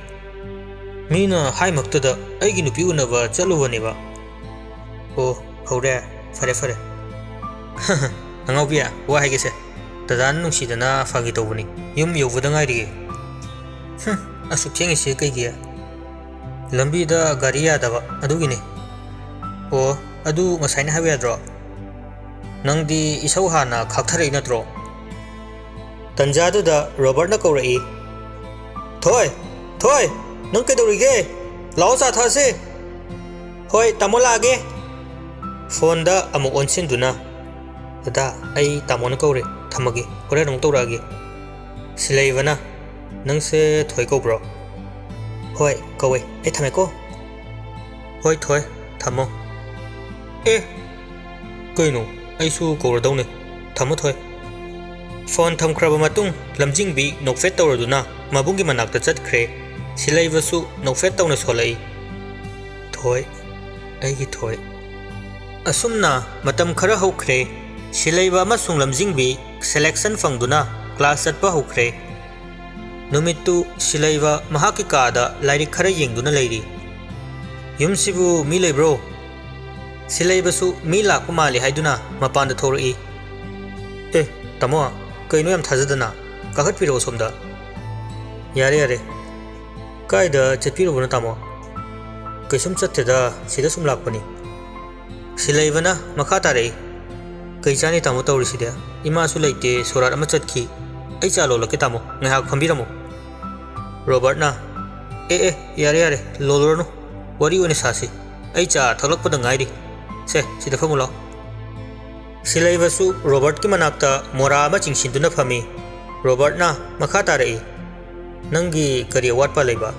Meena high मक्तदा आइगी नुपी उनब चलुवनेबा हो हौरे फरे फरे नंगावबिया वा हाइगेसे तदान नुसीदना फागी तौबनी युम यौबदा गाइरिगे असुक थेंगिसे कैगे लंबीदा गारी यादबा अदुगिने ओ अदु ngसाइना हाइबा याद्रो नंगदी इसौ हाना खाकथरै नत्रो तंजादुदा रोबर्टना कौरई थोय थोय नंग कैदौरिगे लाओ चा थासे होय तामो लागे फोनदा अमु ओनसिनदुना दादा आई तामोना कौरे थमगे होरेन अमुक तौरागे सिलैबना नंगसे थोय कौब्रो होय कौवे ए थमेको होय थोय थमो कइनो आइसु कौरदौने थमो थोय फोन थमख्रबा मतुंग लमजिंगबी नोकफेट तौरदुना मबुंगी मनाक्ता चटख्रे सिलैबसु नोकफेट तौना सोलाई थोय आइगी थोय असुमना मतम खरा हौख्रे सिलैबा अमसुंग लमजिंगबी सेलेक्शन फंगदुना क्लास चटपा हौख्रे नुमित्तु सिलैबा महाकी कादा लाइरिक खरा येंगदुना लैरी युमसिबु मी लेब्रो सिलैबसु मी लाकु माले हाइदुना मपानदा थोरई तमो कइनो याम थाजदना काखत पिरो सोमदा यारे यारे कायदा चटपिरोबना तमो कैसुम चत्तेदा सिदा सुम लाकपनी सिलैबना मखा तारे कई चाने तामो तौरीसीदे इमासु लेते सोरात अमा चटखी ऐ चालो लके तामो ngahak फंबिरमो रोबर्टना यारे यारे लोलोरनो वरी ओने सासी ऐ चा थलकपदा गाइरी से सिदा फमुलो सिलैबसु रोबर्ट की मनाक्ता मोरा अमा चिंगसिनदुना फमी रोबर्टना मखा तारई नंगी करी वाटपा लेबा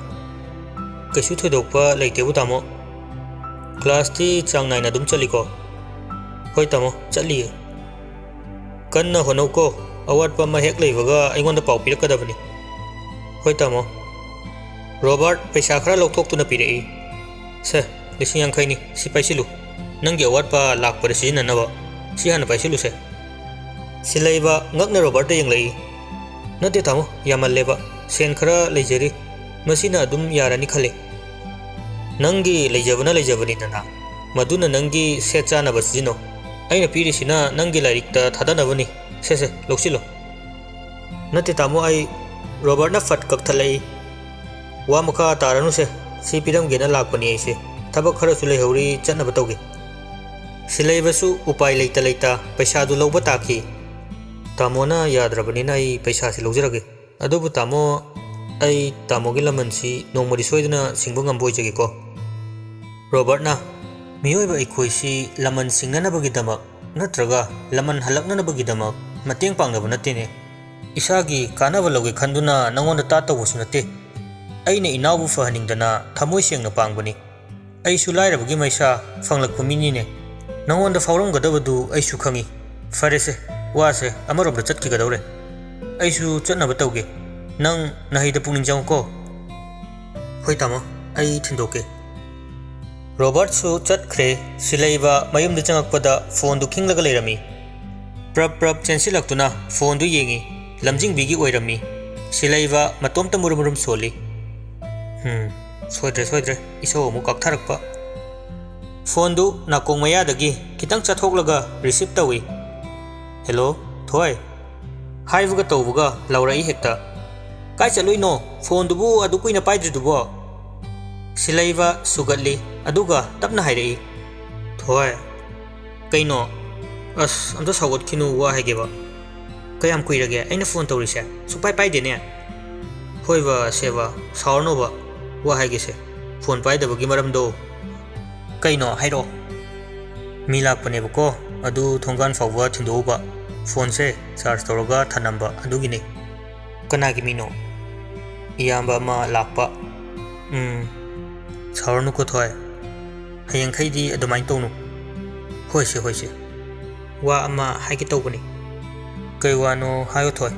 कैसु थोदोकपा लेतेबु तामो क्लास ती चांग नाइना दुम चलीको होय तामो चलिए कन्ना होनौको अवाटपा मा हेक लेबगा अइगोंदा पाउ पिरकदबनी होय तामो रोबर्ट पैसा खरा लौथोक्तुना पिरई से 50 नि सि पाइसिलु नंगी अवाटपा लाकपर सिजिननबा सि हाना पाइसिलु से सिलैबा ngakna रोबर्ट यंगलई नते तामो यामल्लेबा सेन खरा लेजरी मसिना अदुम यारानी खले नंगी लेजबना लेजबनी नना मदुना नंगी से चानब सिजिनो अइना पीरिसिना नंगी लाइरिकता थादनबनी से लौसिलो नते तामो आई रोबर्टना फट कक्थलई वा मुखा तारनु से सी पिरमगेना लाकपनी ऐसे थबक खरसु लेहौरी चनब तौगे सिलेबसु उपाय लेता लेता पैसा दु लौब ताखी तामोना याद्रबनिना आई पैसा से लौजरगे अदुबु तामो आई तामोगी लमनसी नोंमदि सोइदना सिंगबो ngambojageko रोबर्टना मियोइबा इखोइसी लमन सिंगनबगिदमक नत्रगा लमन हलकनबगिदमक मतेंग पांगनब नतेने इसागी कानब लौगे खंदुना नंगोंदा ता तौबसु नते अइने इनावबु फहनिंगदना थमोइ सेंगना पांगबनी अइसु लाइरबगी मैसा फंगलकप मिनिने नंगोंदा फावरमगदबदु अइसु खंगी फरेसे वासे अमरोबदा चटकिगदौरे अइसु चटनब तौगे नंग नहैदा पुनिंग जाउको होय तामो अइ थिंदोके रोबर्ट सु चटख्रे सिलैबा मयुमदा चंगकपदा फोन दु खिंगलगा लेरमी प्रप प्रप चेंसिलक्तुना फोन दु येंगी लमजिंगबिगी ओइरमी सिलैबा मतोमता मुरुमुरुम सोली सोइद्रे इसो अमु कक्थरकपा फोन दु नाकोंग मयादगी खितंग चथोकलगा रिसीव तौई हेलो थोय हाइबगा तौबगा लौराई हेक्ता काय चलुइनो फोन दुबु अदु कुइना पाइद्रिदुबो सिलैबा सुगतली अदुगा तपना हाइरई थोय कइनो अस अमता सावतखिनु वा हाइगेबा कयाम कुइरगे अइना फोन तौरिसे सुपाइ पाइदेने होइबा सेबा सावरनोबा वा हाइगेसे फोन पाइदबगी मरमदो कइनो हाइरो मी लाकपनेबको अदु थोंगान फावबा थिंदोबा फोन से चार्ज तौरगा थनंबा अदुगिने कनागी मीनो इयाम्बा मा लाकपा सावरनु को थोय हयंखैदी अदुमाइन तौनु होइसे वा अमा हाइगे तौबनी कै वानो हायो थोय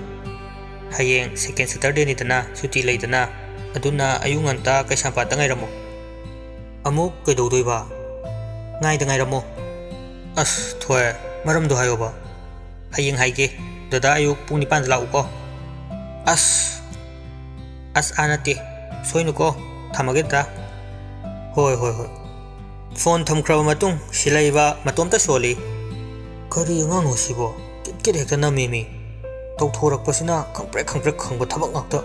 हयेंग सेकेंड सैटरडे नितना सुटी लेदना अदुना अयुंगंता कैसापाता ngairamo अमुक कैदौदोइबा ngaida ngairamo अस थोय मरम दो हायोबा हयेंग हाइगे ददा अयुक पुंग 9 लाउको अस आनते सोइनुको थमगेदा होय फोन थमख्रब मतुंग सिलैबा मतोमता सोली करी ngang होसिबो किट हेक्ता नमेमी तौथोरकपसिना खंप्रे खंब थबक ngakta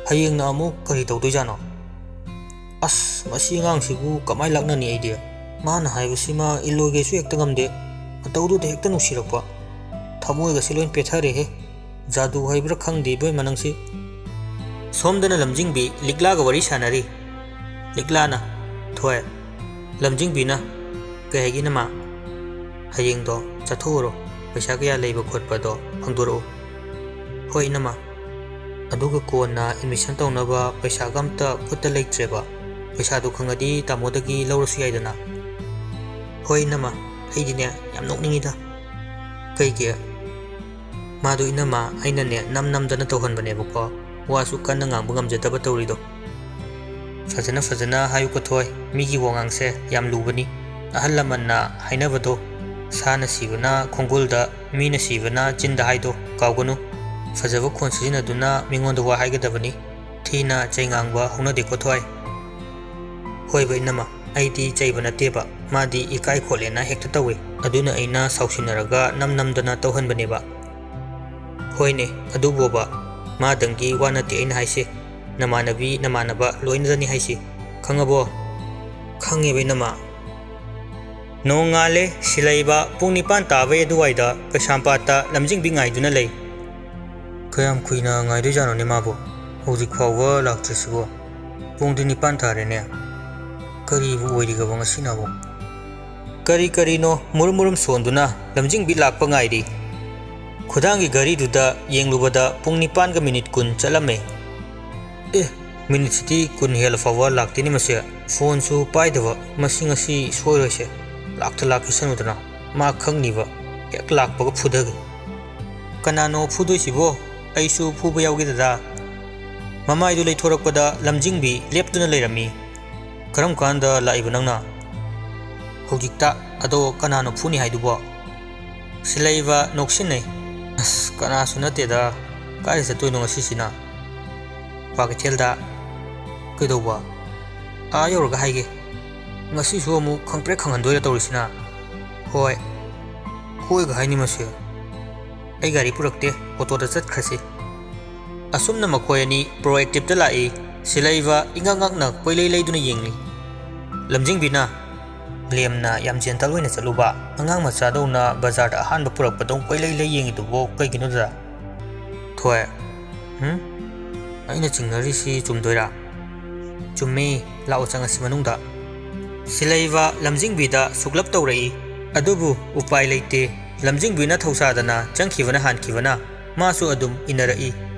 हयेंगना अमुक करी तौदोइजानो अस मसी ngang कमाई लाकनानी आइडिया माना हाइबसिमा इलोगेसु हेक्ता ngamde तौदुदे हेक्ता नुसिरकपा थमोइगा सिलोइन पेथरे हे जादू हाइब्रा खंगदे बोय मनंगसी सोमदना लमजिंगबी लिगलागा वरी सानरी लिगलाना थोय लमजिंगबीना कहेगी नमा हयेंग दो चथोरो पैसा कया लेबा खोटपदो फंगदोरो होय नमा अदुगा कोना एडमिशन तौनबा पैसा गमता खुत्ता लेट्रेबा पैसा दो खंगदी तामोदगी लौरसु याइदना होय नमा हैदिने याम नोकनिंगिदा कइगे मादु इनमा आइनने नमदना तौहनबनेबको वासु कन्ना ngambu ngamjadaba tawrido फजना हायुको थोय मिगी वोंगांगसे याम लुबनी अहल लमन्ना हाइनबदो साना सिबना खोंगुलदा मीना सिबना चिंदा हाइदो कावगनु फजब खोन सिजिनदुना मिंगोंदा वा हाइगदबनी थीना चैंगांगबा हौनदेको थोय होइबा इनमा आइदी चैबा नतेबा मादी इकाई खोलेना हेक्ता तवे अदुना अइना साउसिनरगा नमदना तौहनबनेबा होइने अदुबोबा मादंगी वानते अइना हाइसे नमानबी नमानबा लोइनदनी हाइसे खंगबो खंगे बेनमा नोंगाले सिलैबा पुंग 9 ताबे दुवाइदा कैसांपाता लमजिंग बि ngaiduna lei कयाम कुइना ngaidoi जानो ने माबो हौजिक फावबा लाक्ट्रिसिबो पुंग 9 तारेने करीबु ओइरिगबो ngasiनाबो करीनो मुरुमुरुम सोंदुना लमजिंग बि लाकपा ngairi खुदांगी गरी दुदा येंगलुबदा पुंग 9 का मिनिट 10 चलमे मिनिट सिटी 10 हेल फावा लाक्तिनी मसे फोन सु पाइदबा मसिंग असि सोइरोसे लाक्ता लाकिसनुदना मा खंगनिबा एक लाकपगा फुदगे कनानो फुदोइसिबो अइसु फुबा यावगे ददा ममाइदु लेथोरकपदा लमजिंगबी लेपदुना लेरमी करम कांदा लाइबा नंगना हौजिकता अदो कनानो फुनी हाइदुबो सिलैबा नोक्सिनै अस कनासु नतेदा काय चतोइनो ngasiसिना पाकेथेलदा कइदौबा आ यौरगा हाइगे ngasisu amu khangpre khanghandoira taurisina hoi hoi ga haini mase ai gari purakte auto da chatkhasi asumna makhoi ani proactive ta lai silaiwa ingangak na koilei leiduna yengli lamjing bina lemna yam gentle oina chaluba angang macha dona bazar da han ba purak padong koilei lei yengi dubo kai ginu da thoi aina chingnari si chumdoira chummi lao changasi manungda silaiwa lamjing bida suklap taurai adubu upai leite lamjing bina thausa dana changkhibana hankibana masu adum inarai